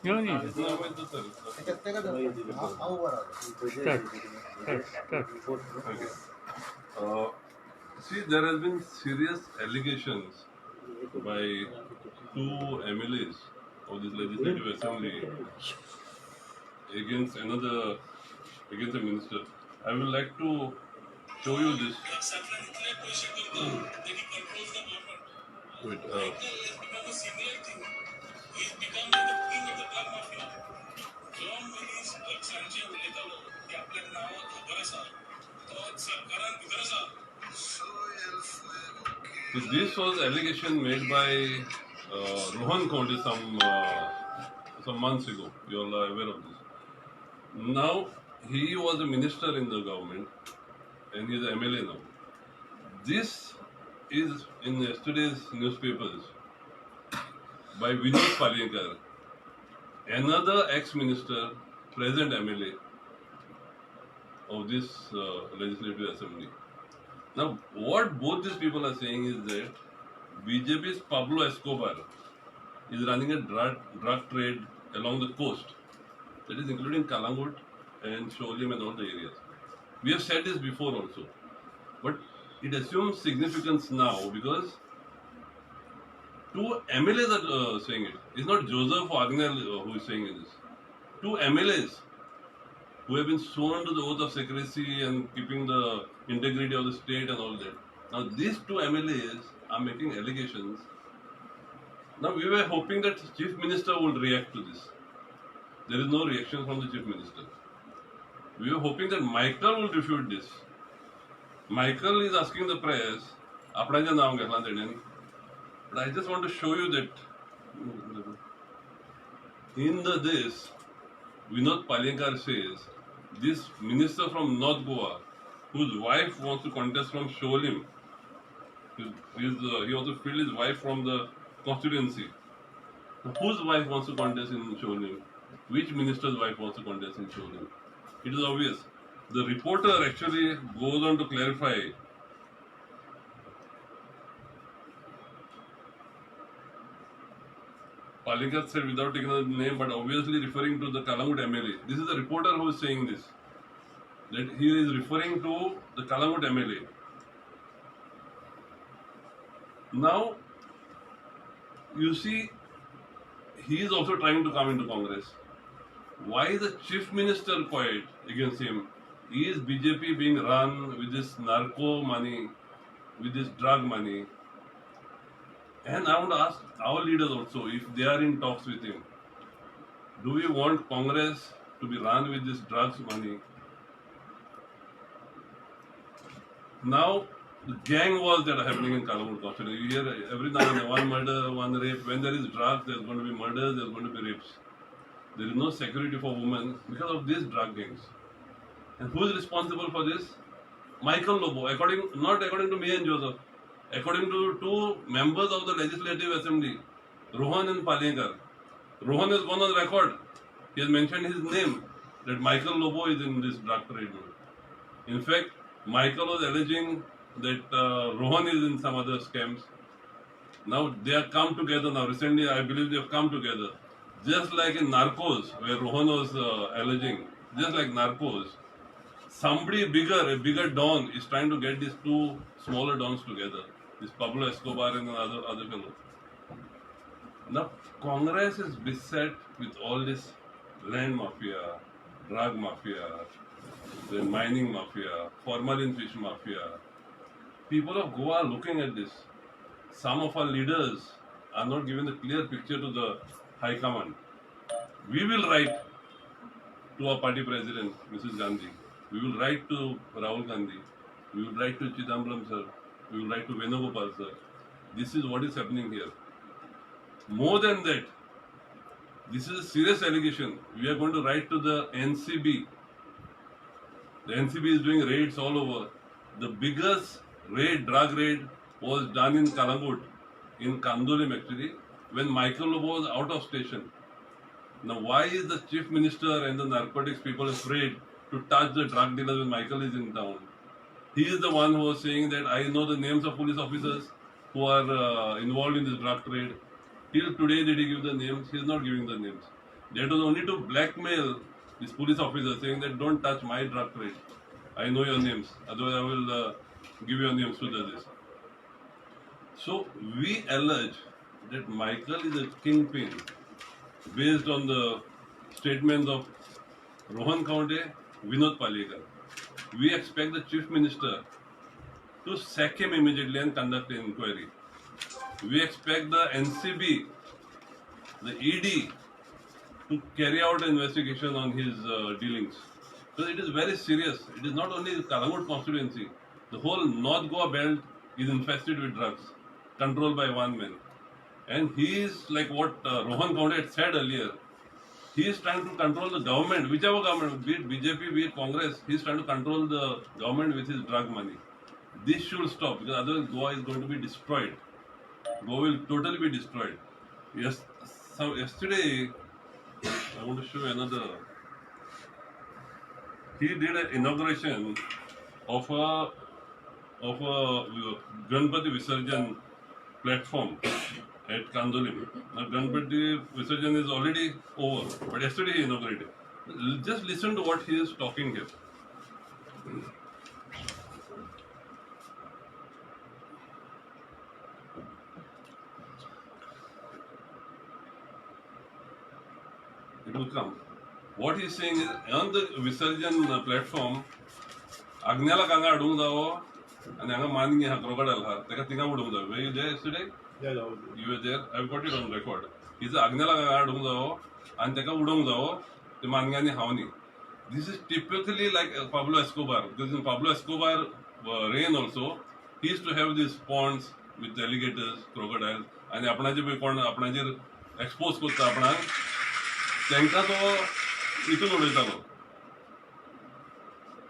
घेऊन ये. Okay. Uh, See, there has been serious allegations by two MLAs of this Legislative Assembly against against a minister. I would like to show you this. Wait, so this was allegation made by Rohan Conde some months ago. You all are aware of this. Now he was a minister in the government and he is an MLA now. This is in yesterday's newspapers by Vinod Palinkar, another ex-minister, present MLA of this legislative assembly. Now, what both these people are saying is that BJP's Pablo Escobar is running a drug trade along the coast, that is including Kalangut and Sholim and all the areas. We have said this before also, but it assumes significance now because two MLAs are saying it. It's not Joseph Agnel who is saying this. Two MLAs who have been sworn to the oath of secrecy and keeping the integrity of the state and all that. Now these two MLAs are making allegations. Now we were hoping that Chief Minister would react to this. There is no reaction from the Chief Minister. We were hoping that Michael will refute this. Michael is asking the press, आपणाचें नांव घेतलां तेणेन. But I just want to show you that in this, Vinod Palinkar says, this minister from North Goa, whose wife wants to contest from Sholim, he wants to fill his wife from the constituency. Whose wife wants to contest in Sholim? Which minister's wife wants to contest in Sholim? It is obvious. The reporter actually goes on to clarify. Palinkar said without taking the name, but obviously referring to the Kalangut MLA. This is the reporter who is saying this. That he is referring to the Kalangut MLA. Now, you see, he is also trying to come into Congress. Why is the chief minister quiet against him? Is BJP being run with this narco money, with this drug money? And I want to ask our leaders also if they are in talks with him. Do we want Congress to be run with this drugs money? Now, the gang wars that are happening in Kalangut constituency, you hear every now and then one murder, one rape. When there is drugs, there is going to be murders, there is going to be rapes. There is no security for women because of these drug gangs. And who is responsible for this? Michael Lobo, not according to me and Joseph, according to two members of the Legislative Assembly, Rohan and Palinkar. Rohan has gone on record. He has mentioned his name, that Michael Lobo is in this drug trade. In fact, Michael was alleging that Rohan is in some other scams. Now they have come together now. Recently, I believe they have come together. Just like in Narcos, where Rohan was alleging, just like Narcos, somebody bigger, a bigger don is trying to get these two smaller dons together. This Pablo Escobar and other fellow. Now, Congress is beset with all this land mafia, drug mafia, the mining mafia, formalin fish mafia. People of Goa are looking at this. Some of our leaders are not giving a clear picture to the High Command. We will write to our party president, Mrs. Gandhi. We will write to Rahul Gandhi. We will write to Chidambaram sir. We will write to Venugopal sir. This is what is happening here. More than that, this is a serious allegation. We are going to write to the NCB. The NCB is doing raids all over. The biggest drug raid, was done in Kalangut, in Kandolim actually, when Michael Lobo was out of station. Now, why is the chief minister and the narcotics people afraid to touch the drug dealers when Michael is in town? He is the one who was saying that I know the names of police officers who are involved in this drug trade. Till today, did he give the names? He is not giving the names. That was only to blackmail this police officer, saying that don't touch my drug trade. I know your names, otherwise I will give your names to the this. So we allege that Michael is a kingpin based on the statements of Rohan Kaunde, Vinod Palekar. We expect the chief minister to sack him immediately and conduct an inquiry. We expect the NCB, the ED, to carry out an investigation on his dealings. So it is very serious. It is not only the Kalangut constituency. The whole North Goa belt is infested with drugs, controlled by one man. And he is like what Rohan Kaunde had said earlier. He is trying to control the government, whichever government, be it BJP, be it Congress, he is trying to control the government with his drug money. This should stop because otherwise Goa is going to be destroyed. Goa will totally be destroyed. Yes, so yesterday, I want to show you another. He did an inauguration of a Ganpati Visarjan platform at Kandolim. Now Ganpati Visarjan is already over, but yesterday he inaugurated. Just listen to what he is talking here. It will come. What he is saying is, on the Visarjan platform, Agnyala Ganga adung dao, and Anga Mani ha crocodile ha, teka tinga udung dao. Were you there yesterday? Yeah, that was You were there. I've got it on record. He said Agnyala Ganga adung dao, and teka udung dao, the Mangani hauni. This is typically like Pablo Escobar, because in Pablo Escobar reign also, he used to have these ponds with alligators, crocodiles, and आपणाचे पळय कोण आपणाचेर expose करता आपणाक तांकां तो हितून उडयतालो.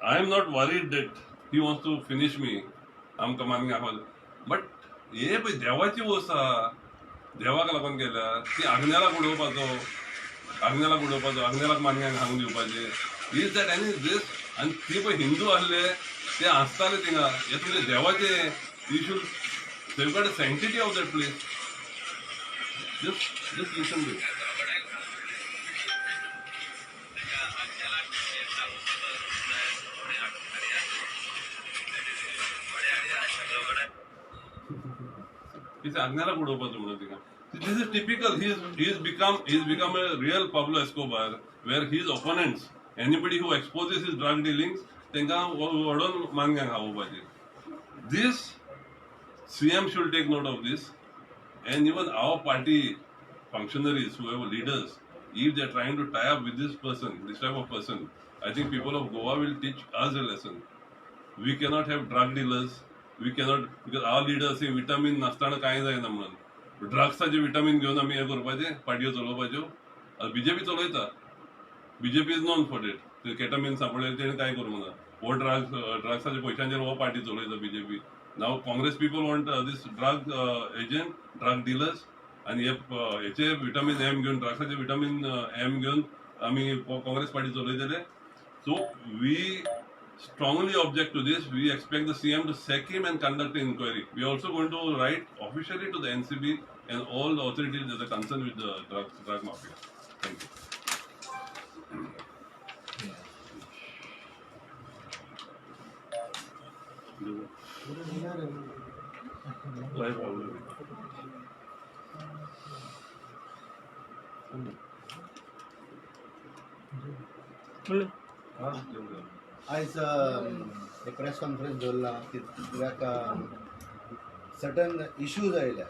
I am not worried that he wants to finish me. आमकां मानगे आहोत. बट हे पळय देवाची वस्त आहा. देवाक लागून केल्या ती आग्नेलाक उडोवपाचो, आग्नेलाक मानग्यांक हांगून दिवपाचे. Is that any this? आनी ती पळय हिंदू आसले ते आसताले थिंगा. हे तुमचे देवाचे you should safeguard the sanctity of that place. Just listen to it. He said, "Agnala udopacho म्हणून थिंगा." This is typical. He's become a real Pablo Escobar, where his opponents, anybody who exposes his drug dealings, त्यांका वडोन मानग्यांक हावोवपाचे. This CM should take note of this, and even our party functionaries, whoever leaders, if they are trying to tie up with this type of person, I think people of Goa will teach us a lesson. We cannot have drug dealers. We cannot, because our leaders say vitamin नासताना कांय जायना म्हणून. ड्रग्साचे vitamin घेऊन आम्ही हे करपाचे, पाटयो चलोवपाच्यो. BJP चलयता. BJP is non for it. ते ketamine सांपळले तेणे काय करूंक ना. हो ड्रग्साच्या पयशांचेर हो पार्टी चलयता BJP. Now Congress people want this drug agent, drug dealers, आणि हेचे विटामिन एम घेऊन, ड्रग्साचे विटामिन एम घेऊन आम्ही काँग्रेस पार्टी चलयतले. So we strongly object to this. We expect the CM to sack him and conduct an inquiry. We are also going to write officially to the NCB and all the authorities that are concerned with the drug mafia. Thank you. Live already. आयज एक press conference दवरला कित्याक certain issues आयल्या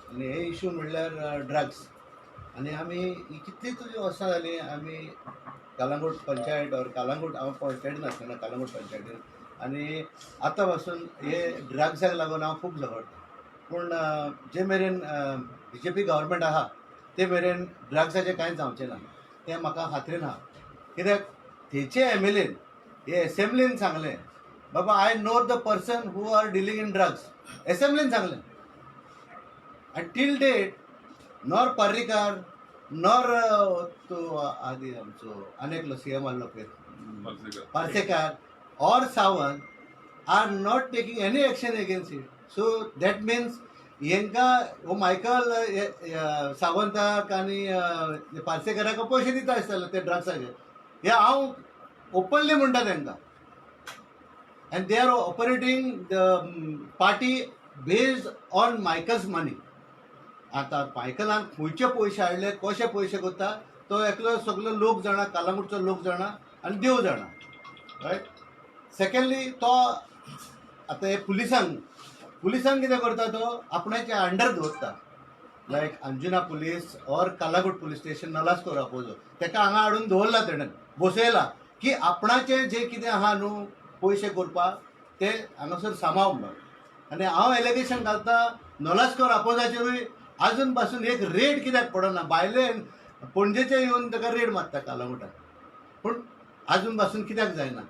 आनी हे issue म्हणल्यार drugs. आनी आमी ही कितलीच वर्सां जालीं आमी कालांगूट पंचायत ऑर कालांगूट हांव पंचायतीन आसतना कालांगूट पंचायतीन आनी आतां पासून हे ड्रग्साक लागून हांव खूब झगडटा. पूण जे मेरेन BJP गव्हर्मेंट आहा ते मेरेन ड्रग्साचें कांयच जावचें ना तें म्हाका खात्रीन आहा. कित्याक थंयचे MLAन हे असेंब्लीन सांगलें, बाबा I know the person who are dealing in drugs. असेंब्लीन सांगलें. आनी till date nor Parrikar nor तो आदी आमचो आनेकलो CM आहलो पळय Parsekar or Sawant are not taking any action against it. So that means हेंका हो मायकल सावंताक आनी पार्सेकराक पयशे दिता आसतले ते ड्रग्साचे. हे हांव ओपनली म्हणटा तांकां. And they are operating the party based on Michael's money. आता मायकलान खंयचे पयशे हाडले, कशे पयशे करता तो एकलो सगळो लोक जाणा, कालांगूटचो लोक जाणा आनी देव जाणा. रायट. सेकंडली तो आतां हे पुलिसान कितें करता तो आपणाचे अंडर दवरता. Like Anjuna police or Calangute police station नलास्कोर आपोजो ताका हांगा हाडून दवरला तेणें बसयला की आपणाचे जे कितें आहा न्हू पयशे करपाक ते हांगासर सांबाळ म्हणून. आनी हांव एलिगेशन घालता नॉलास्कोर आपोजाचेरूय आजून पासून एक रेड कित्याक पडना. भायले पणजेचे येवन ताका रेड मारता कालांगुटाक, पूण आजून पासून कित्याक जायना.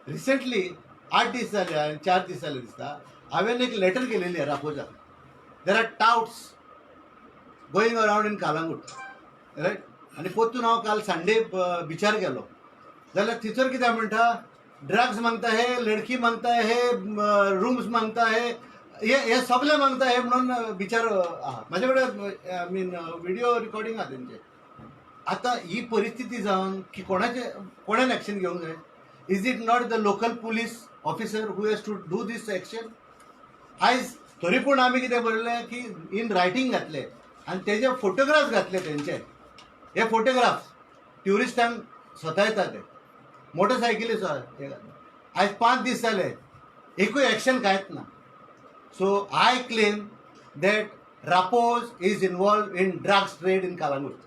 रिसंटली 8 दीस जाले 4 दीस जाले दिसता हांवें एक लेटर केलेली रापोजाक. There are touts going around in Calangute. Right. आनी परतून हांव काल संडे बिचार गेलो जाल्यार थंयसर कितें म्हणटा, ड्रग्स मागता है, लड़की मागता है, रूम्स मागता है, हे सगळे मागता है म्हणून बिचार आहा. म्हाजे कडेन आय मीन व्हिडिओ रिकॉर्डिंग आहा तेंचे. आतां ही परिस्थिती जावन की कोणेन एक्शन घेवंक जाय. Is it not the local police officer who has to do this action. आयज तरी पूण आमी कितें बरयलें की इन रायटींग घातले आनी तेजे फोटोग्राफ्स घातले तेंचे. हे फोटोग्राफ्स ट्युरिस्टांक सतायता ते मोटरसायकलीचो. आयज 5 दीस जाले एकूय एक्शन कांयच ना. So I claim that Rapoz is involve in drugs trade in Calangute.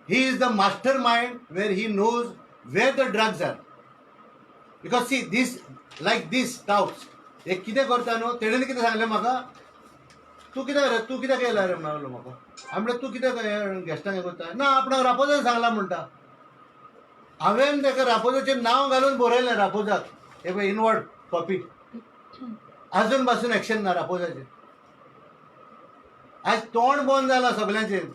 He is the master mind where he knows where the drugs are. Because see this like this touts हे कितें करता न्हू तेणेन कितें सांगलें म्हाका, तूं कित्याक येयला रे म्हणलो म्हाका. हांवें म्हणलें तूं कित्याक गेस्टांक हें करता. ना आपणाक रापोजान सांगला म्हणटा. हांवें ताका रापोजाचें नांव घालून बरयलें रापोजाक हे पळय इनवर्ड कॉपी. आजून पासून एक्शन ना रापोजाचेर. आयज तोंड बंद जालां सगळ्यांचेर.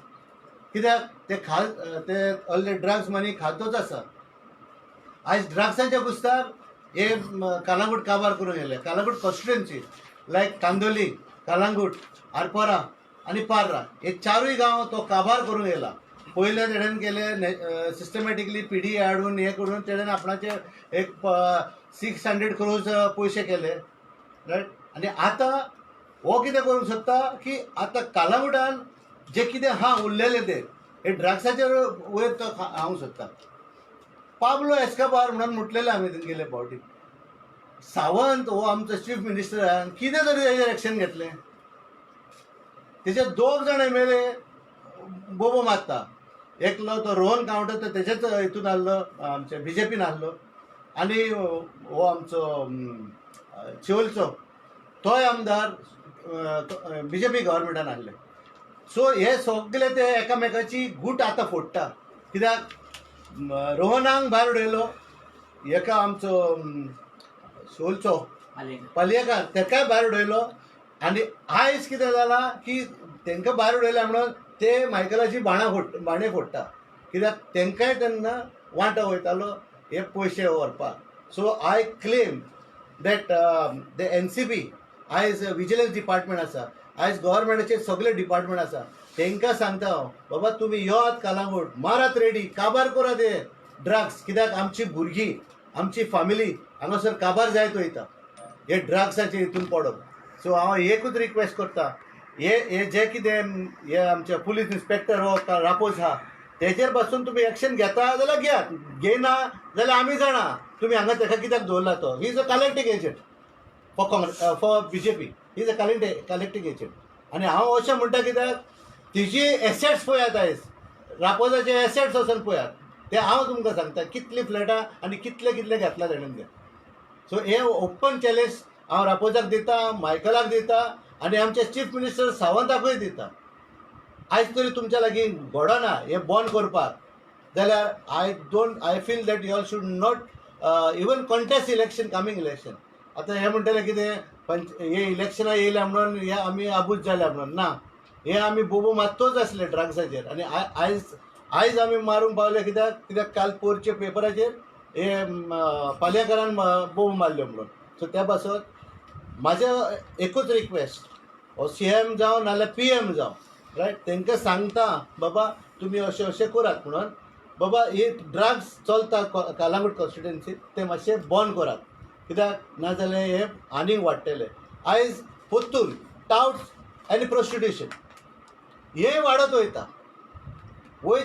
कित्याक ते ऑलरेडी ड्रग्स मनी खातोच आसा. आयज ड्रग्साच्या कुस्तार हे कालांगूट काबार करून गेले. कालांगूट कॉन्स्टिट्युएन्सी लायक कांदोली, कालांगूट, आरपोरा आनी पार्रा हे 4 गांव तो काबार करून गेला. पयले तेणेन केले सिस्टमॅटिकली पिढी हाडून हे करून तेणेन आपणाचे एक 600 crores पयशे केले. रायट. आनी आतां हो कितें करूंक सोदता की आतां कालांगुटान जे कितें आहा उरलेले ते हे ड्रग्साचेर वयर तो हांवूंक सोदता. पाब्लो एस्कोबार म्हणून म्हटलेले आमी गेले फावटी. सावंत हो आमचो चीफ मिनिस्टरान कितें तरी हेजेर एक्शन घेतलें. तेजे 2 जाण एमएलए बोबो मारता. एकलो तो रोहन कावंटर तो तेजेच हितून आहलो आमच्या बीजेपीन आहलो आनी हो आमचो चिवलचो तोय आमदार बीजेपी गव्हर्मेंटान आहले. सो हे सगळे ते एकामेकाची गूट आतां फोडटा. कित्याक रोहनाक भायर उडयलो, एका आमचो शिवलचो पालयेकार तेकाय भायर उडयलो. आनी आयज कितें जालां की तांकां भायर उडयल्या म्हणून ते मायकलाची बाणे फोडटा. कित्याक तांकांय तेन्ना वांटो वयतालो हे पयशे व्हरपाक. सो I claim that the NCB आयज विजिलन्स डिपार्टमेंट आसा, आयज गव्हर्मेंटाचे सगळे डिपार्टमेंट आसा, तांकां सांगता हांव बाबा तुमी योत कालांगूट मारात रेडी, काबार करात हे ड्रग्स. कित्याक आमची भुरगीं आमची फॅमिली हांगासर काबार जायत वयता हे ड्रग्साचे हितून पडप. सो हांव एकूच रिक्वेस्ट करता, हे जे कितें हे आमचे पुलीस इन्स्पेक्टर हो रापोज आहा तेजेर पासून तुमी एक्शन घेता जाल्यार घेयात, घेयना जाल्यार आमी जाणा तुमी हांगा ताका कित्याक दवरला तो. He is a collecting agent for BJP. He is a collecting agent. आनी हांव अशें म्हणटा कित्याक तिजी एसेट्स पळयात आयज रापोजाचे एसेट्स आसन पळयात ते हांव तुमकां सांगता कितलीं फ्लॅटां आनी कितले घेतला तेणेन ते. सो हे ओपन चॅलेंज हांव रापोजाक दिता, मायकलाक दिता आनी आमचे चीफ मिनिस्टर सावंताकूय दिता. आयज तरी तुमच्या लागीं घडना हें बंद करपाक जाल्यार I feel that you all should not even contest election, coming election. आतां हे म्हणटले कितें हे इलेक्शनां येयल्या म्हणून हे आमी आबूज जाल्या म्हणून. ना, हे आमी बोबो मारतोच आसले ड्रग्साचेर. आनी आयज आमी मारूंक पावले कित्याक काल पोरचे पेपराचेर हे पालयेकारान बोबो मारल्यो म्हणून. सो त्या पासत म्हाजें एकूच रिक्वेस्ट हो CM जावं नाल्यार PM जावं रायट तांकां सांगता बाबा तुमी अशें अशें करात म्हणून बाबा हे ड्रग्स चलता कालांगूट कॉन्स्टिट्युएन्सीत ते मातशे बंद करात कित्याक नाजाल्यार हे आनीक वाडटले आयज पोत्तून टाउट्स आनी प्रोस्टिट्युशन हें वाडत वयता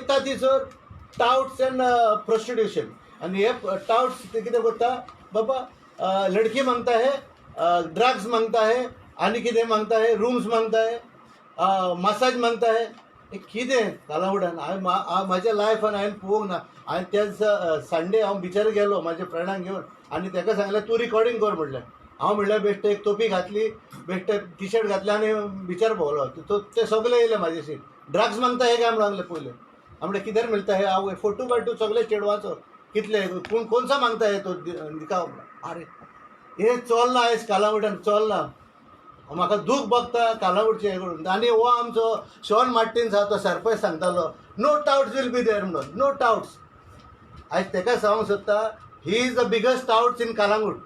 थंयसर टाउट्स एंड प्रोस्टिट्युशन आनी हे टाउट्स ते कितें करता बाबा लड़की मांगता है ड्रग्स मांगता है आनी कितें मांगता है रूम्स मांगता है मसाज मांगता है हे कितें कालावडान म्हाज्या लायफान हांवें पळोवंक ना हांवें त्याच संडे हांव बिचार गेलो म्हाज्या फ्रेंडांक घेवन आनी ताका सांगलें तूं रिकॉर्डिंग कर म्हटलें हांव म्हणल्यार बेश्टे एक तोपी घातली बेश्टे टी शर्ट घातले आनी बिचार भोंवलो ते सगळे येयले म्हाजेशी ड्रग्स मागता हे काय म्हणून लागले पयले आमचे कितें मिळता हे हांव 4x2 सगळे चेडवाचो कितले कोणसा मागता हे तो दिका अरे हे चलना आयज कालावडान चलना म्हाका दूख भोगता कालावडचें हें करून आनी हो आमचो शॉन मार्टिन्स आहा तो सरपंच सांगतालो no touts will be there म्हणून नो टाउट्स आयज ताका सांगूंक सोदता he is the biggest touts in Calangute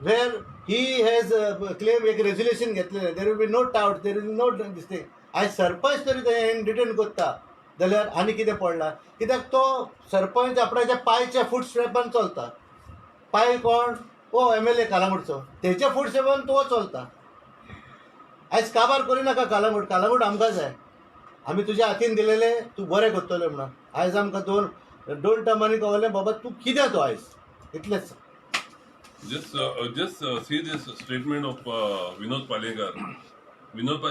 where he has claim एक रेजोल्युशन घेतलेलें there will be no touts there is no this thing आयज सरपंच तरी तें रिटर्न करता जाल्यार आनी कितें पडलां कित्याक तो सरपंच आपणाच्या पांयच्या फुटस्टेपान चलता पांय कोण हो MLA कालांगूटचो तेच्या फुटस्टेपान तो चलता आयज काबार करिनाका कालांगूट आमकां जाय आमी तुज्या हातीन दिलेले तूं बरें करतलें म्हणून आयज आमकां दोन टर्मांनी कळलें बाबा तूं कितें तो आयज इतलेंच Just see this statement of Vinod Palenkar.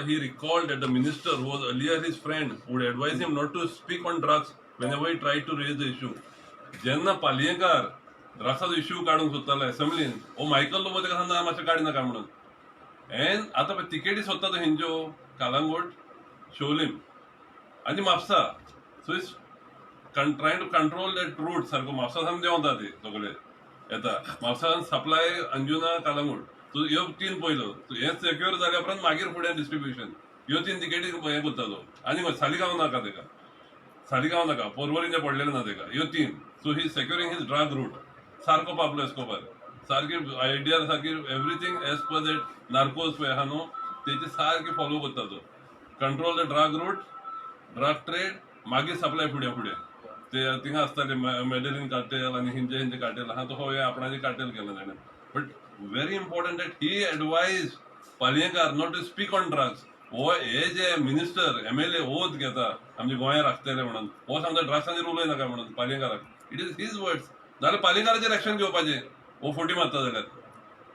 He recalled that the minister, who was earlier his friend, would advise him not to speak on drugs whenever he tried to raise the issue. जेन्ना Palyekar ड्रग्साचो issue काडूंक सोदतालो असेंब्लीन हो Michael Lobo ताका सांगता मातशें काडिनाका म्हणून N आतां पळय तिकेटी सोदता तो हेंच्यो कालांगूट शोलीम आनी Mapusa so is trying to control that route सारको म्हापसा सावन देंवता ती सगळे येता म्हापसान सप्लाय अंजुना कालांगूट सो ह्यो 3 पयलो हे सेक्युअर जाल्या उपरांत मागीर फुडें डिस्ट्रिब्युशन ह्यो 3 तिकेटी हें करता तो आनी सालिगांव नाका ताका सालिगांव नाका पोरवरीचे पडलेले ना ताका ह्यो 3 so he securing his drug route सारको पाबलो एस्कोबार सारकी आयडिया सारकी everything as per that narcos पळय आहा न्हू तेची सारकी फॉलो करता तो control the drug route drug trade मागीर सप्लाय फुडें ते थिंगा आसताले मेडेलिन कार्टेल आनी हिंचे कार्टेल आहा तो हो आपणाचे कार्टेल केला ताणें but very important that he advise Palyekar not to speak on drugs हो हे जे मिनिस्टर MLA ओथ घेता आमच्या गोंयांत राखतले म्हणून हो सांगता ड्रग्सांचेर उलय नाका म्हणून पालयेंकाराक इट इज हीज वर्ड्स नाल्यार पालयेंकाराचेर एक्शन घेवपाचें हो फोटी मारता जाल्यार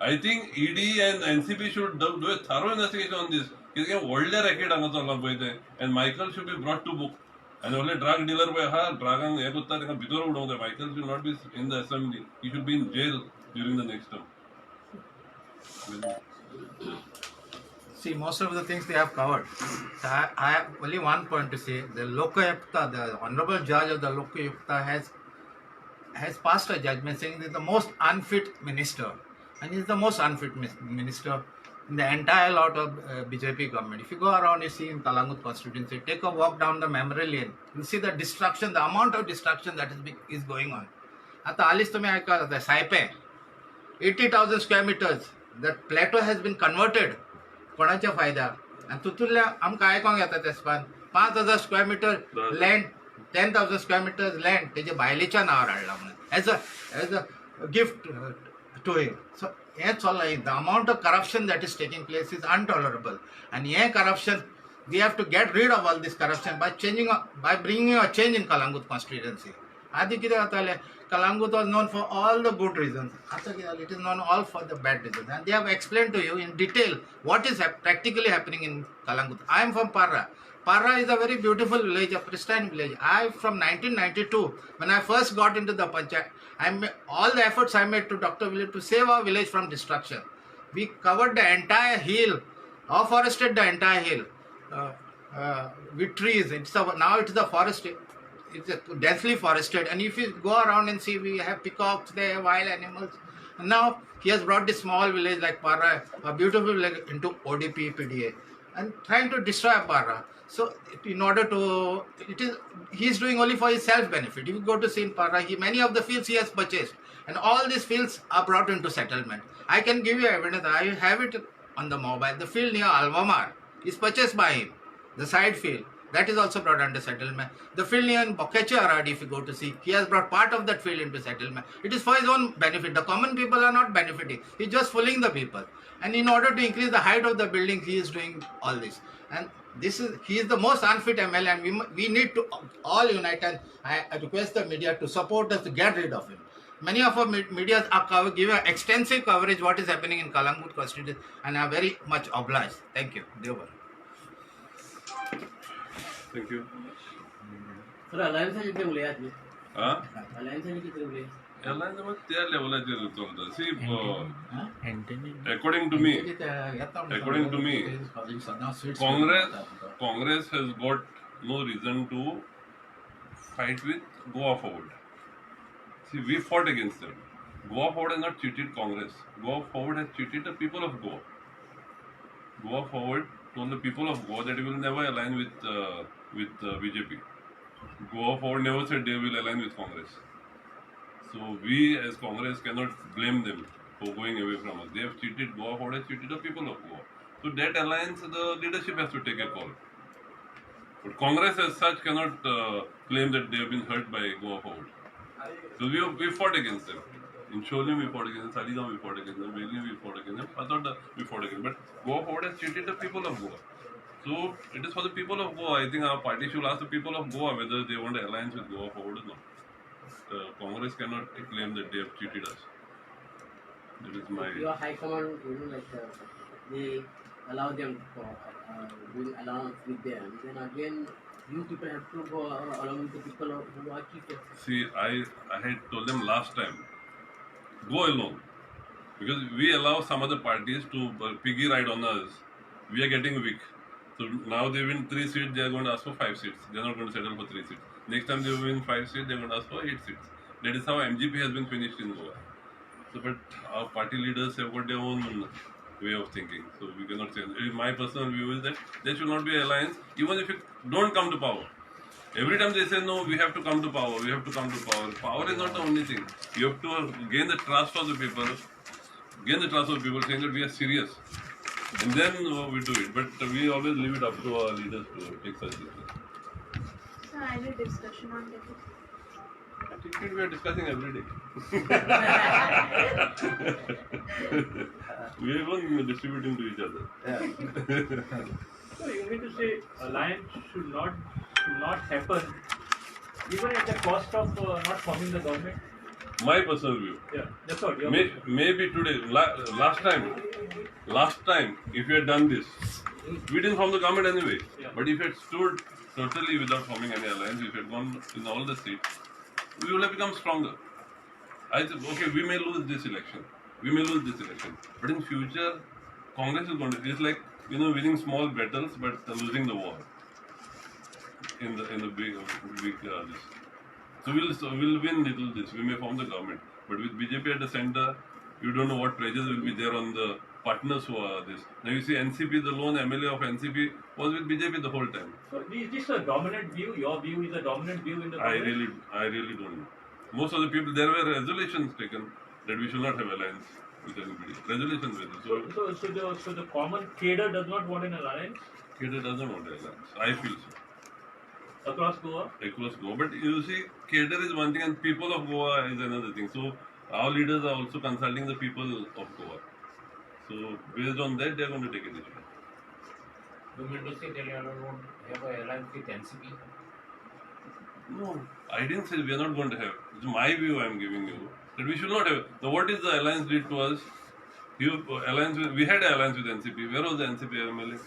I think ED and NCP should do a thorough investigation on this कित्याक व्हडले रॅकेट हांगा चल्ला पळय ते and Michael should be brought to book आनी व्हडले ड्रग डिलर पळय आहा ड्रगांक हें करता ताका भितर उडोवंक जाय Michael should not be in the assembly he should be in jail during the next term See, most of the things they have covered. So I have only one point to say. The Lokayukta, the Honorable Judge of the Lokayukta has passed a judgment saying he is the most unfit minister. And he is the most unfit minister in the entire lot of BJP government. If you go around, you see in Kalangut constituency, take a walk down the memory lane. You see the destruction, the amount of destruction that is going on. Ata alis tumhe aika the Saipe, 80,000 square meters. That plateau has been converted. कोणाच्या फायद्याक आनी तितूंतल्या आमकां आयकोंक येता तेसपान 5,000 square meter land 10,000 square meters land तेजे बायलेच्या नांवार हाडला म्हणून as a gift to him so हें चल्लां the amount of corruption that is taking place is untolerable आनी हें corruption we have to get rid of all this corruption by bringing a change in Calangute constituency आदी कितें जातालें Kalangut was known for all the good reasons. It is known all for the bad reasons. And they have explained to you in detail what is practically happening in Kalangut. I am from Parra. Parra is a very beautiful village, a pristine village. From 1992, when I first got into the Panchayat, all the efforts I made to Dr. Village to save our village from destruction. We covered the entire hill, afforested the entire hill with trees. Now it's the forest. It's densely forested, and if you go around and see, we have peacocks there, wild animals. And now he has brought this small village like Parra, a beautiful village, into ODP PDA, and trying to destroy Parra. So, in order to, he is doing only for his self benefit. If you go to see in Parra, many of the fields he has purchased, and all these fields are brought into settlement. I can give you evidence. I have it on the mobile. The field near Alvamar is purchased by him. The side field, that is also brought under settlement. The field near Bokeche Arad, if you go to see, he has brought part of that field into settlement. It is for his own benefit. The common people are not benefiting. He's just fooling the people. And in order to increase the height of the building, he is doing all this. And he is the most unfit MLA, and we need to all unite, and I request the media to support us to get rid of him. Many of our media are giving extensive coverage what is happening in Kalangut constituency, and are very much obliged. Thank you. Devar. Thank you. Sir alliance कितने बोले आज हाँ alliance कितने बोले alliance मग त्या लेवलाचेर चलता. See, according to me, Congress has got no reason to fight with Goa Forward. See, we fought against them. Goa Forward has not cheated Congress. Goa Forward has cheated the people of Goa. Goa Forward told the people of Goa that they will never align with BJP. Goa Forward never said they will align with Congress. So we as Congress cannot blame them for going away from us. They have cheated. Goa Forward has cheated the people of Goa. So that alliance, the leadership has to take a call. But Congress as such cannot claim that they have been hurt by Goa Forward. So we fought against them. In Sholim we fought against them, Saligaon we fought against them, Veli we fought against them, Pathorda we fought against them. But Goa Forward has cheated the people of Goa. So it is for the people of Goa. I think our party should ask the people of Goa whether they want an alliance with Goa Forward or not. Congress cannot claim that they have cheated us. That is my... your high command, they allow them for doing alliance with them. Then again, you people have to go along with the people who are cheated. See, I had told them last time, go alone. Because we allow some other parties to piggy ride on us. We are getting weak. So now they win 3 seats, they are going to ask for 5 seats. They are not going to settle for 3 seats. Next time they win 5 seats, they are going to ask for 8 seats. That is how MGP has been finished in Goa. So, but our party leaders have got their own way of thinking. So we cannot say. My personal view is that there should not be an alliance, even if you don't come to power. Every time they say no, we have to come to power. We have to come to power. Power is not the only thing. You have to gain the trust of the people. Gain the trust of people, saying that we are serious, and then we do it. But we always leave it up to our leaders to take such decisions. So, any discussion on ticket? Ticket we are discussing every day. We are even distributing to each other. Yeah. So you mean to say alliance should not happen even at the cost of not forming the government? My personal view. Yeah, that's what. Maybe today, last time, if you had done this, we didn't form the government anyway. Yeah. But if you had stood totally without forming any alliance, if you had gone in all the seats, we would have become stronger. I said, okay, we may lose this election. But in future, Congress is going to, it's like, winning small battles but losing the war in the big this. So we'll win little this. We may form the government, but with BJP at the center, you don't know what pressures will be there on the partners who are this. Now you see NCP, the lone MLA of NCP was with BJP the whole time. So is this a dominant view? Your view is a dominant view in the I Congress? really don't know. Most of the people, there were resolutions taken that we should not have alliance with anybody. Resolutions were there. So the common cadre does not want an alliance Kedar doesn't want an alliance. I feel so. across Goa? Across Goa. But you see, Kedar is one thing and people of Goa is another thing. So our leaders are also consulting the people of Goa. So based on that, they are going to take a decision. You mean to say they won't have an alliance with NCP? No, I didn't say we are not going to have. It's my view I am giving you. That we should not have. Now what is the alliance did to us? We had an alliance with NCP. Where was the NCP MLA?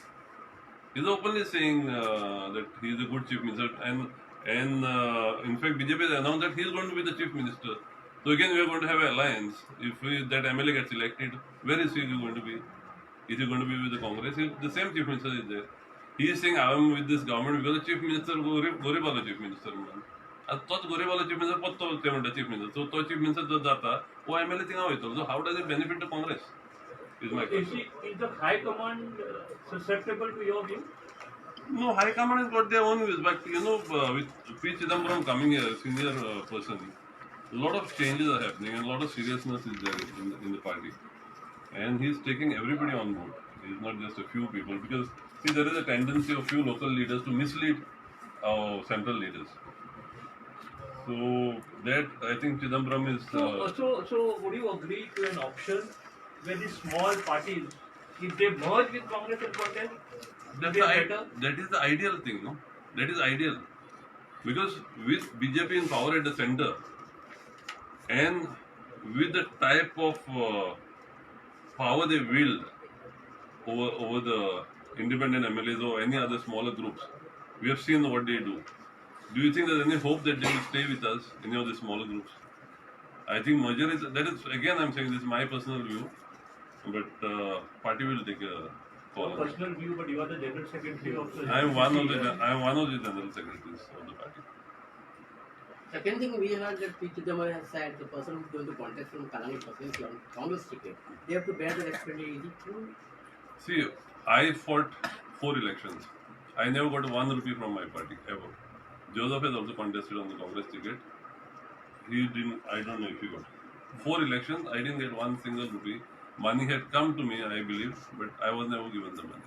He's openly saying that he is a good chief minister, and in fact BJP has announced that he is going to be the chief minister. So again we are going to have an alliance. If that MLA gets elected, where is he going to be? Is he going to be with the Congress? The same chief minister is there. He is saying I am with this government because the chief minister Goribala chief minister. तोच Goribala chief minister पत्तो ते म्हणटा chief minister. So तो chief minister जो जाता, वो MLA थिंगा वयतो. So how does it benefit the Congress? Is my question. Is the high command susceptible to your view? No, High Command has got their own views, but with P. Chidambaram coming here, senior person, a lot of changes are happening and a lot of seriousness is there in the party. And he's taking everybody on board. It's not just a few people because see there is a tendency of few local leaders to mislead our central leaders. So that I think Chidambaram is. So would you agree to an option where these small parties, if they merge with Congress and contest, That's they the, better? that is the ideal thing, no? That is ideal. Because with BJP in power at the center and with the type of power they wield over the independent MLAs or any other smaller groups, we have seen what they do. Do you think there's any hope that they will stay with us, any of the smaller groups? I think merger is, that is, again I'm saying this is my personal view, but party will take a call Your on it. personal view, but you are the general secretary of the. I am one of the NCC, I am one of the general secretaries of the party. Second thing, we heard that P. Chidambaram has said the person who is going to contest from Kalangur constituency on Congress ticket, they have to bear the expenditure. Is it true? See, I fought 4 elections. I never got 1 rupee from my party ever. Joseph has also contested on the Congress ticket. He didn't. I don't know if he got 4 elections. I didn't get 1 single rupee. Money had come to me, I believe, but I was never given the money.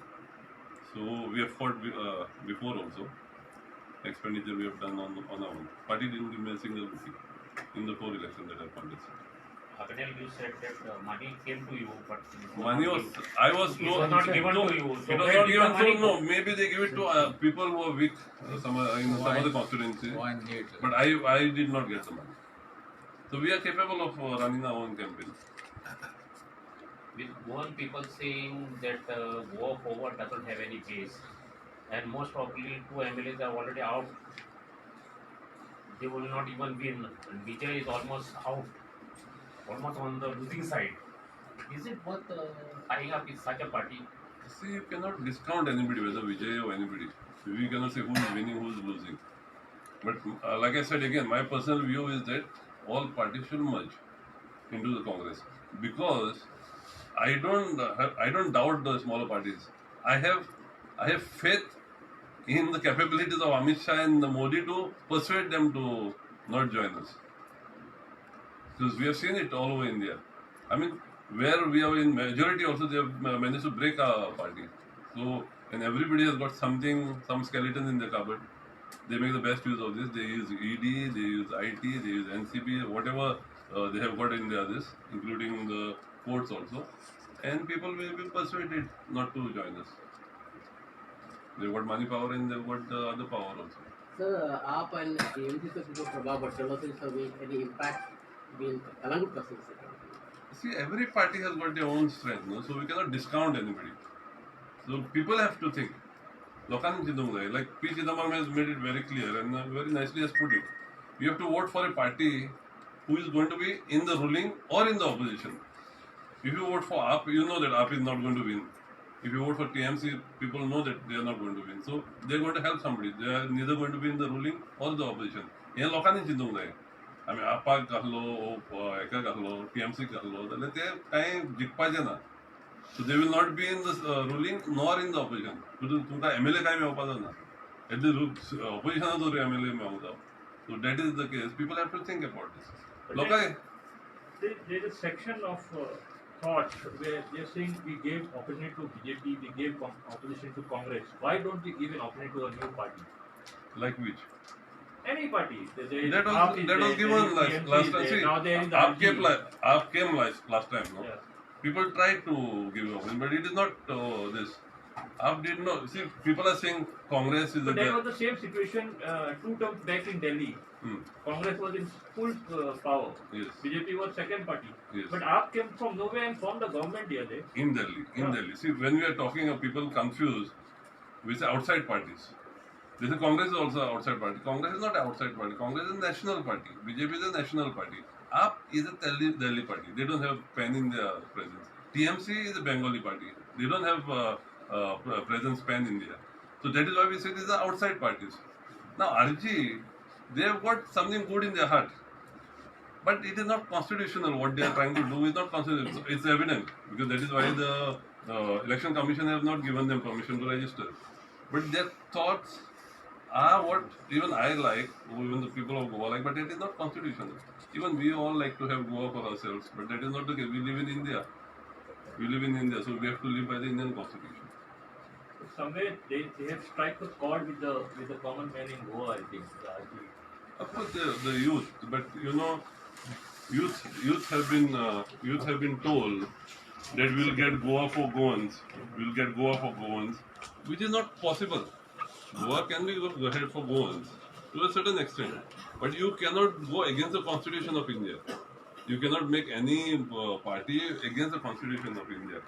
So we have fought before also. Expenditure we have done on our own. Party didn't give me a single rupee in the 4 elections that I contested. Agnel, you said that money came to you, but it Money not was, given. I was It was not given no, to you. So it was where not did given the money to, no, go? maybe they give it to people who are weak in some other constituency. One need. But I did not get the money. So we are capable of running our own campaign. With one people saying that Goa forward doesn't have any base, and most probably 2 MLAs are already out. They will not even win. And Vijay is almost out, almost on the losing side. Is it worth tying up with such a party? See, you cannot discount anybody, whether Vijay or anybody. We cannot say who is winning, who is losing. But like I said again, my personal view is that all parties should merge into the Congress because I don't doubt the smaller parties. I have faith in the capabilities of Amit Shah and Modi to persuade them to not join us. Because we have seen it all over India. I mean, where we are in majority also, they have managed to break our party. So, and everybody has got something, some skeleton in their cupboard. They make the best use of this. They use ED, they use IT, they use NCB, whatever they have got in their this, including the courts also. And people will be persuaded not to join us. They've got money power and they've got the other power also. Sir, आप and TMC का जो प्रभाव बढ़ता है उससे any impact in Kalangur constituency? See, every party has got their own strength, no? So we cannot discount anybody. So people have to think. लोकांनी चिंतूंक जाय. Like P. Chidambaram has made it very clear and very nicely has put it. You have to vote for a party who is going to be in the ruling or in the opposition. If you vote for AAP, you know that AAP is not going to win. If you vote for TMC, people know that they are not going to win. So they are going to help somebody. They are neither going to be in the ruling or the opposition. हे लोकांनी चिंतूंक जाय. आमी आपाक घातलो, हेका घातलो, TMC घातलो, जाल्यार ते कांय जिखपाचें ना. So they will not be in the ruling nor in the opposition. तुमकां MLA कांय मेळपाक जावना. At the opposition जर MLA मेळोंक जाय. So that is the case. People have to think about this. But लोकांक there is a section of thought where they are saying we gave opportunity to BJP, we gave opposition to Congress. Why don't we give an opportunity to a new party? like which? Any party. That was given last time. See, Now there is AAP RG. came last time, no? Yeah. People tried to give opinion, but it is not this. AAP did not. See, people are saying Congress is But that the. was the same situation 2 terms back in Delhi. Congress was in full power. Yes. BJP was second party. Yes. But AAP came from nowhere and formed the government here. In Delhi. See, when we are talking of people confused, we say outside parties. They say Congress is also an outside party. Congress is not an outside party. Congress is a national party. BJP is a national party. AAP is a Delhi party. They don't have pen in their presence. TMC is a Bengali party. They don't have presence pen in India. So that is why we say these are outside parties. Now RG, they have got something good in their heart. But it is not constitutional. What they are trying to do is not constitutional. It's evident because that is why the election commission has not given them permission to register. But their thoughts are what even I like, even the people of Goa like, but it is not constitutional. Even we all like to have Goa for ourselves, but that is not the case. We live in India. We live in India, so we have to live by the Indian constitution. Somewhere they have struck a chord with the common man in Goa, I think. Of course, the youth, but you know, youth have been told that we'll get Goa for Goans, which is not possible. Goa can be go ahead for Goans to a certain extent, but you cannot go against the constitution of India. You cannot make any party against the constitution of India.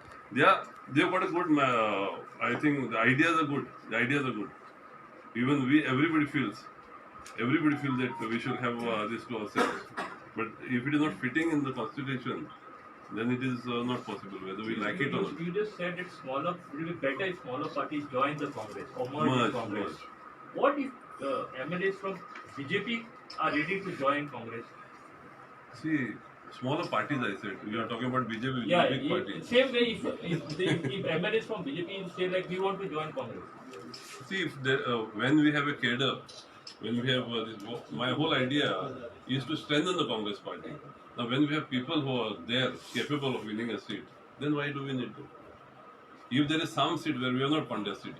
They've got a good. I think the ideas are good. Even everybody feels that we should have this to ourselves. But if it is not fitting in the constitution, then it is not possible, whether we like it or not. You just said it will be better if smaller parties join the Congress or merge Merge, the Congress. merge. What if MLAs from BJP are ready to join Congress? See, smaller parties, I said. You are talking about BJP, which Yeah, is a big party. same way if MLAs from BJP say like we want to join Congress. See, if there, when we have a cadre, when we have my whole idea is to strengthen the Congress party. Now, when we have people who are there capable of winning a seat, then why do we need to? If there is some seat where we are not contested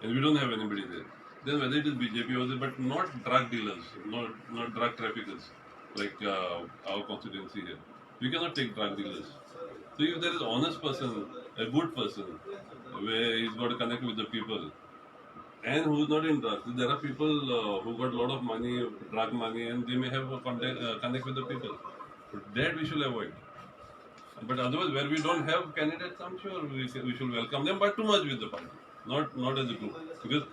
and we don't have anybody there, then whether it is BJP or but not drug dealers, not drug traffickers like our constituency here. We cannot take drug dealers. So if there is an honest person, a good person, where he's got to connect with the people, and who's not in drugs, there are people who got a lot of money, drug money, and they may have a connect with the people. But that we should avoid. But otherwise, where we don't have candidates, I'm sure we should welcome them, but too much with the party, not as a group. Because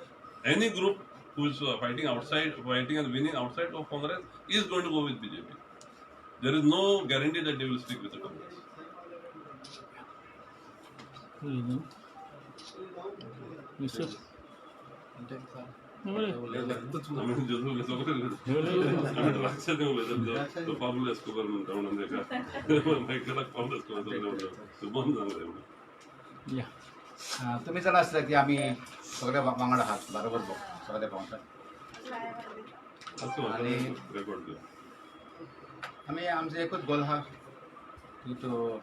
any group who's fighting and winning outside of Congress is going to go with BJP. There is no guarantee that they will stick with the Congress. Yusuf. Pablo Escobar या तुम्ही जर असलं की आम्ही सगळ्या वांगडा आहात बरोबर सगळ्या पावसात आणि आम्ही आमचो एकूच गोल आहा की तो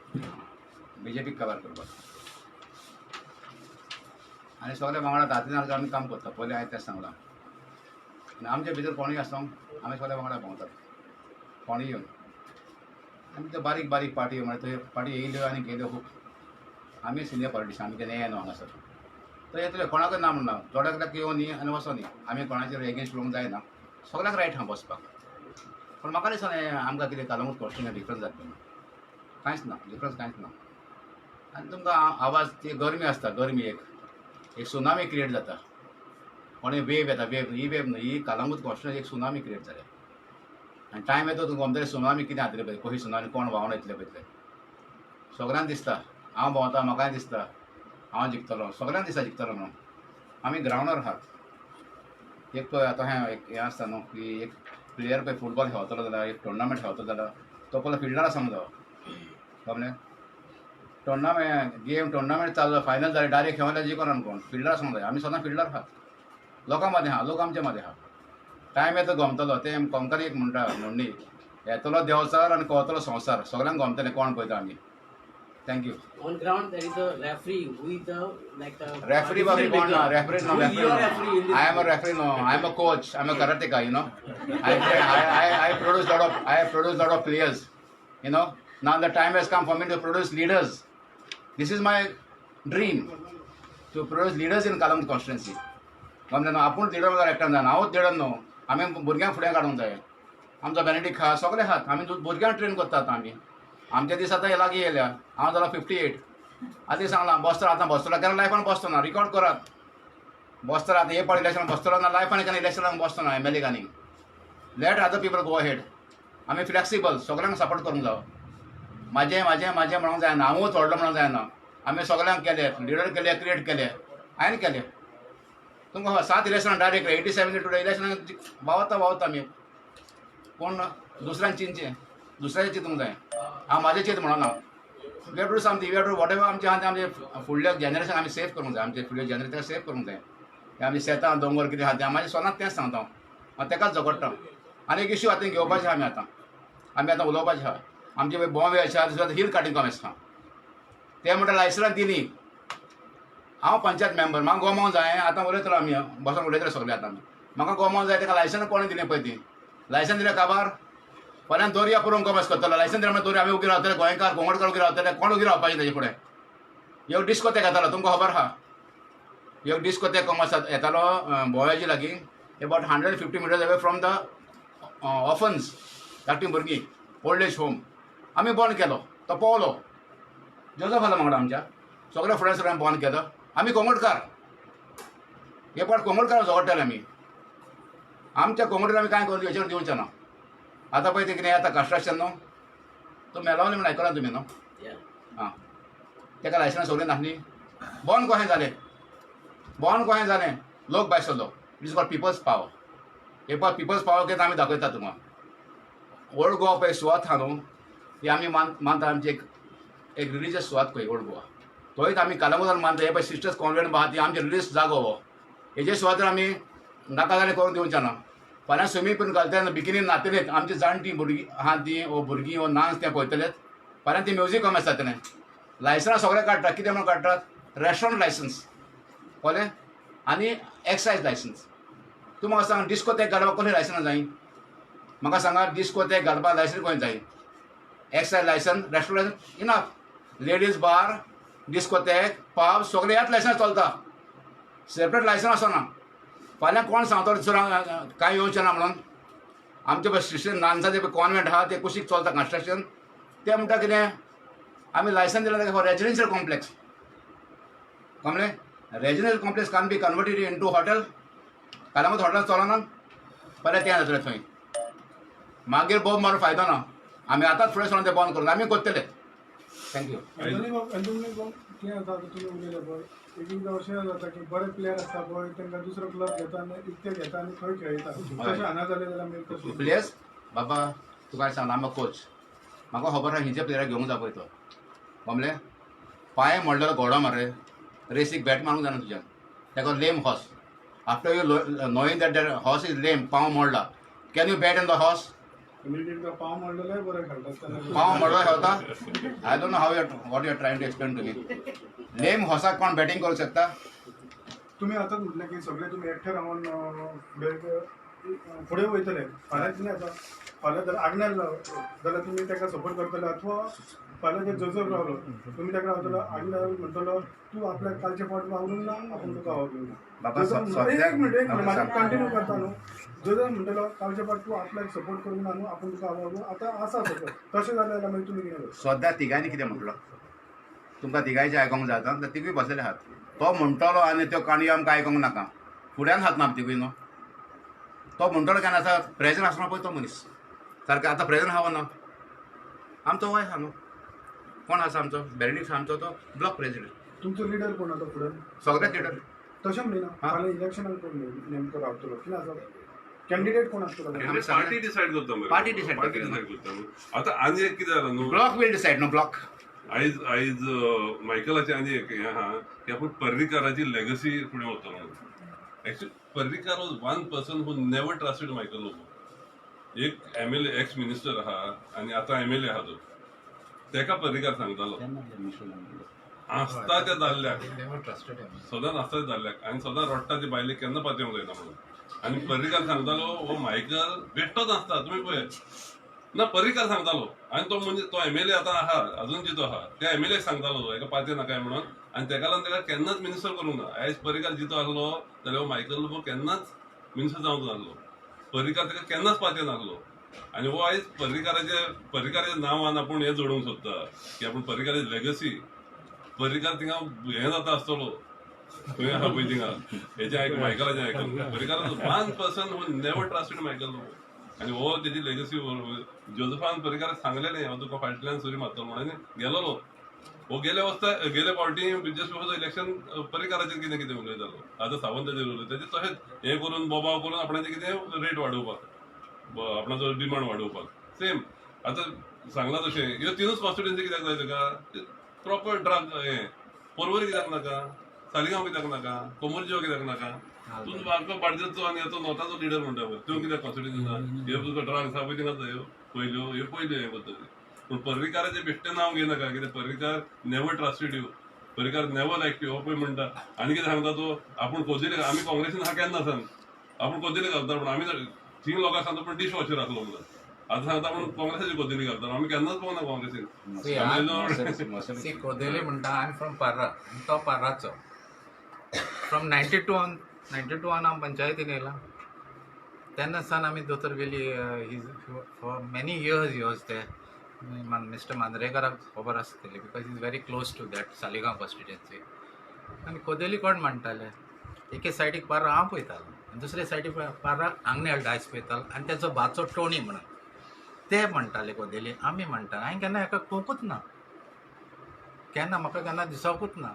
BJP कवर करपाक आनी सगळ्या वांगडा दादीन आमी काम करता पयलीं हांवें तें सांगलां आनी आमचे भितर कोणूय आसूं आमी सगळ्या वांगडा भोंवतात कोणूय येवन आमी त्यो बारीक बारीक पार्टी म्हळ्यार थंय पार्टी येयल्यो आनी गेल्यो खूब आमी सिनियर पॉलिटिशियन आमी केन्ना येना हांगासर तर येतले कोणाकूय ना म्हणना थोड्याक येवन न्ही आनी वचो न्ही आमी कोणाचेर एगेन्स्ट उलोवंक जायना सगळ्याक रायट आहा बसपाक पूण म्हाका दिसना आमकां कितें कालंगूट कॉन्स्टिट्युशन डिफरन्स जातलो कांयच ना डिफरन्स कांयच ना आनी तुमकां आवाज ती गरमी आसता गरमी एक सुनामी क्रिएट जाता कोणूय वेव येता वेव ही वेव न्हय ही कालंगूट कॉन्स्टिट्युशन एक सुनामी क्रिएट जाल्या आनी टायम येता तुमकां अमतरी सुनामी कितें जातलें पळय कशी सुनामी कोण व्हांवन येतले पळय तें सगळ्यांक दिसता हांव भोंवता म्हाकाय दिसता हांव जिखतलो सगळ्यांक दिसता जिखतलो म्हणून आमी ग्रावंडार आहात एक पळय आतां हें आसता न्हू की एक प्लेयर पळय फुटबॉल खेळटलो जाल्यार एक टुर्नामेंट खेळटलो जाल्यार तो पयलो फिल्डार आसा जावो कळ्ळें टुर्नामेंट चालू फायनल जालें डायरेक्ट खेळोन जिखोन कोण फिल्डार आसूंक जाय आमी सदां फिल्डार आहात लोकां मदें आहा लोक आमचे मदें आहा टायम येता गमतलो तें कोंकणी एक म्हणटा म्हणणी येतलो देंवचार आनी कोवतलो संवसार सगळ्यांक गमतलें कोण पळयता आमी thank you On ground, there is a referee who is like a referee बाबी कोण ना referee no Who is your referee in this? I am a referee no I am a coach I am a karateka you know I produce lot of players you know now the time has come for me to produce leaders this is my dream to produce leaders in Kalamut constituency म्हणजे न्हू आपूण leader जाल्यार एकट्यान जायना हांवूच leader न्हू आमी भुरग्यांक फुडें काडूंक जाय आमचो बेनेडीक आहा सगळे आहात आमी भुरग्यांक ट्रेन करतात आमी आमचे दीस आतां लागीं येयल्या हांव जालो 58 आतां सांगलां बसतलो आतां बसतलो केन्ना लायफान बसतो ना रिकॉर्ड करात बसतलो आतां हे पावटी इलेक्शनाक बसतलो ना लायफान केन्ना इलेक्शनाक बसतो ना MLA आनी let other people go ahead आमी फ्लेक्सिबल सगळ्यांक सपोर्ट करूंक जाय म्हाजें म्हणूंक जायना हांवूच व्हडलो म्हणूंक जायना आमी सगळ्यांक केले लिडर केले क्रिएट केले हांवें केले तुमकां 7 इलेक्शनाक डायरेक्ट 87 टुडे इलेक्शनाक भावता आमी कोण दुसऱ्यांक चिंतचें दुसऱ्याचें चिंतूंक जाय हांव म्हाजें चिंत म्हणना we have to do something we have to whatever आमचें आहा तें आमचें फुडल्या जनरेशन आमी सेफ करूंक जाय आमचे फुडल्या जनरेशन सेफ करूंक जाय हें आमी शेतां दोंगर कितें आहा तें म्हाजें सोनाक तेंच सांगता हांव तेकाच झगडटा आनी एक इश्यू आतां घेवपाचें आमी आतां उलोवपाचें आहा आमचे पळय बॉम्बे आसा दुसरे हिल काटींग कॉमेस आहा ते म्हणटा लायसन्स दिली. हांव पंचायत मेंबर, म्हाका गोमांव जाय. आतां उलयतलो आमी बसून उलयतले सगळे आतां आमी. म्हाका गोमांव जाय, ताका लायसन्स कोणें दिलें पळय ती. लायसन्स दिलें काबार. फाल्यां दोरया पुरोवन कॉमर्स करतलो. लायसन्स दिलें दोरया आमी उगी रावतले, गोंयकार कोंगडकार उगी रावतले. कोण उगी रावपाचें तेजे फुडें. एक डिस्कोथेक येतालो, तुमकां खबर आहा. एक डिस्कोथेक कॉमर्स येतालो बोयाजी लागीं, about 150 meters away from the offence धाकटीं भुरगीं ओल्ड एज होम. आमी बंद केलो, तो पळोवलो. जोजफ आसलो वांगडा आमच्या, सगळे फुडें सगळ्यांनी बंद केलो. आमी कोंगडकार, एक पाट कोंगडकार झगडटाले आमी. आमच्या कोंगडीला आमी कांय करूं हेचेर दिवचें ना. आतां पळय तें कितें येता कन्स्ट्रक्शन न्हू, तो मेलावली म्हण आयकलां तुमी न्हू. आं, ताका लायसन्स सगळें नासली. बंद कशें जालें, बंद कशें जालें, लोक भायर सरलो. It is called people's power. एक पावट पिपल्स पावर कितें आमी दाखयता तुमकां. ओल्ड गोवा पळय सुवात आहा न्हू, ती आमी मानता आमची एक रिलिजियस सुवात खंय ओल्ड गोवा. थंयच आमी कालामुदान मानता. हे पळय सिस्टर्स कॉन्वेंट आहा ती आमची रिलिजियस जागो हो. हेजे सुवातेर आमी नाका जालें करून दिवचें ना. फाल्यां स्विमींग पूल घालतना बिकिनीन न्हातलेत आमची जाणटी भुरगीं आहा ती, वो भुरगीं वो नाच तें पळयतलेत. फाल्यां ती म्युजीक कॉमर्स जातलें. लायसन्स सगळे काडटात. कितें म्हणून काडटात, रेस्टॉरंट लायसन्स कळ्ळें, आनी एक्सायज लायसन्स. तूं म्हाका सांग, डिस्कोथेक घालपाक कसली लायसन्स जाय. म्हाका सांगात, डिस्कोथेक घालपाक लायसन्स खंय जाय. Excise licence, restaurant licence enough. Ladies bar, discotheque, pub सगळे ह्याच लायसन्स चलता. सेपरेट लायसन्स आसना. फाल्यां कोण सांगतलो दुसऱ्यांक कांय येवचें ना म्हणून. आमचे पळय क्रिश्चन नानसाचें पळय कॉन्वेंट आहा ते कुशीक चलता कन्स्ट्रक्शन. ते म्हणटा कितें, आमी लायसन्स दिलें ताका फॉर रेजिडेन्शियल कॉम्प्लेक्स. कळ्ळें, residential complex can be converted into hotel. कालामूद हॉटेल चलना, फाल्यां तें जातलें थंय. मागीर बोब मारून फायदो ना. आमी आतांच फुडें सरून तें बंद करून आमी करतले. थँक्यू. कितें जाता तुमी उलयले पळय, एक एकदां अशें जाता की बरे प्लेयर आसता पळय तांकां दुसरो क्लब घेता आनी इतके घेता आनी खंय खेळटा. तशें हांगा जालें जाल्यार मागीर कशें. प्लेयर्स बाबा तुका सांग, आम कोच, म्हाका खबर आहा हिंचे प्लेयराक घेवंक जाय पळय तो. कमलें, पांय मोडलेलो घोडो मरे, रेसीक बॅट मारूंक जायना तुज्यान. ताका lame horse. After you knowing that horse is lame, पांव मोडला, can you bat in the horse. Immediate पाव मोडलेले बरे खेळटात. पांव मोडलो खेळता. I don't know how what you are trying to explain to me. Lame हॉर्साक कोण बॅटिंग करूंक शकता. तुमी आतां म्हटलें की सगळे तुमी एकठे रावन फुडें वयतले. फाल्यां कितें जाता, फाल्यां जर आग्नेल जाल्यार तुमी ताका सपोर्ट करतले, अथवा फाल्यां जर जोजफ रावलो तुमी ताका रावतलो आग्नेल म्हणटलो तूं आपल्याक कालचे फावट वावरूंक ना, आपूण तुका वावरूंक ना. एक मिनट म्हाका कंटिन्यू करता न्हू. जोजफ म्हणटलो कालचे फावट तूं आपल्याक सपोर्ट करूंक ना न्हू, आपूण तुका वावरूं. आतां आसा सपोर्ट. तशें जालें जाल्यार मागीर तुमी कितें करता. सद्या तिगांनी कितें म्हटलो, तुमकां तिगांयचें आयकोंक जाता, तर तिगूय बसलेले आहात. तो म्हणटलो आनी त्यो काणयो आमकां आयकोंक नाका. फुड्यान आहात ना तिगूय न्हू. तो म्हणटलो केन्ना आसा प्रेजंट आसना पळय तो मनीस सारकें. आतां प्रेजंट आहा ना, आमचो वय आहा न्हू. कोण आसा आमचो बेरेनिक्स, आमचो तो ब्लॉक प्रेसिडेंट. तुमचो लिडर कोण आतां फुडें. सगळे लिडर. तशें म्हणिना फाल्यां इलेक्शनाक कोण नेमको रावतलो, कितें आसा कॅन्डिडेट कोण आसतलो. पार्टी डिसायड करता मरे. पार्टी डिसायड करता. आतां आनी एक कितें जालां न्हू, ब्लॉक विल डिसायड न्हू. ब्लॉक आयज मायकलाचें आनी एक हें आहा की आपूण पर्रीकाराची लेगसी फुडें वतलो म्हणून. Actually Parrikar was one person who never trusted Michael Lobo. एक MLA एक्स मिनिस्टर आहा आनी आतां MLA आहा तो, तेका पर्रीकार सांगतालो आसता त्या दादल्याक, सदांच आसता त्या दादल्याक आनी सदांच रडटा ते बायलेक केन्ना पातयेवंक जायना म्हणून. आनी पर्रीकार सांगतालो हो मायकल बेश्टोच आसता. तुमी पळय ना, पर्रीकार सांगतालो. आनी तो म्हणजे तो MLA आतां आहा अजून जितो आहा, त्या MLA सांगतालो तो हेका पातय नाकाय म्हणून. आनी तेका लागून तेका केन्नाच मिनिस्टर करूंक ना. आयज पर्रीकार जितो आसलो जाल्यार हो मायकल लोबो केन्नाच मिनिस्टर जावंक नासलो. पर्रीकार तेका केन्नाच पातय नासलो. आनी हो आयज पर्रीकाराच्या नांवान आपूण हें जोडूंक सोदता की आपूण पर्रीकाराची लेगसी. पर्रीकार थिंगा हें जाता आसतलो खंय आहा पळय थिंगा हेचें आयक मायकलाचें आयकून. Parrikar one person who never trusted Michael Lobo. आनी हो तेजी लेगसी जोजफान पर्रीकाराक सांगलेलें हांव तुका फाटल्यान सुरी मारतलो म्हणून गेलोलो. हो गेले फावटी जस्ट बिफोर द इलेक्शन पर्रीकाराचेर कितें कितें उलयतालो. आतां सावंताचेर उलयता तेजें तशेंच हें करून बोबाव करून आपणाचें कितें रेट वाडोवपाक, आपणाचो डिमांड वाडोवपाक. सेम आतां सांगलां तशें ह्यो तिनूच कॉन्स्टिट्युएन्सी कित्याक जाय तुका. प्रॉपर ड्रग हें पर्वरी कित्याक नाका, सालिगांव कित्याक नाका, कोमरजीवा कित्याक नाका. तूं आमकां बार्देजचो आनी तो नॉर्थाचो लिडर म्हणटा पळय त्यो कित्याक कॉन्स्टिट्युएन्सी ना. ह्यो तुका ड्रग्स आहा पळय थिंगाच जाय ह्यो पयल्यो हें पयल्यो हें पद्दती. पूण पर्रीकाराचे बेश्टे नांव घेनाका कित्याक Parrikar never trusted you, Parrikar never like you हो पळय म्हणटा. आनी कितें सांगता तो आपूण कोंदिले आमी काँग्रेसीन आहा केन्ना सान आपूण कोंदिले घालता पूण आमी थिंग लोकांक सांगता पूण डिश वॉशर आसलो म्हणून आतां सांगता पूण काँग्रेसाची कोंदिली घालता आमी केन्नाच पळोवना काँग्रेसीन. सी कोदेली म्हणटा आय एम फ्रॉम पार्रा, तो पार्राचो. फ्रॉम 92 हांव पंचायतीन येयला. तेन्ना सान आमी दोतोर गेली for many years he was ते मिस्टर मांद्रेकाराक खबर आसतली because is very close to that Saligao constituency. आनी कोदेली कोण म्हणटाले, एके सायडीक पार्रा हांव पळयतालो आनी दुसरे सायडीक पार्रा आंगणेल डायस पळयतालो आनी तेचो भाचो टोणी म्हणून ते म्हणटाले कोदेली. आमी म्हणटा हांवें केन्ना हेका पळोवंकूच ना, केन्ना म्हाका केन्ना दिसोकूच ना.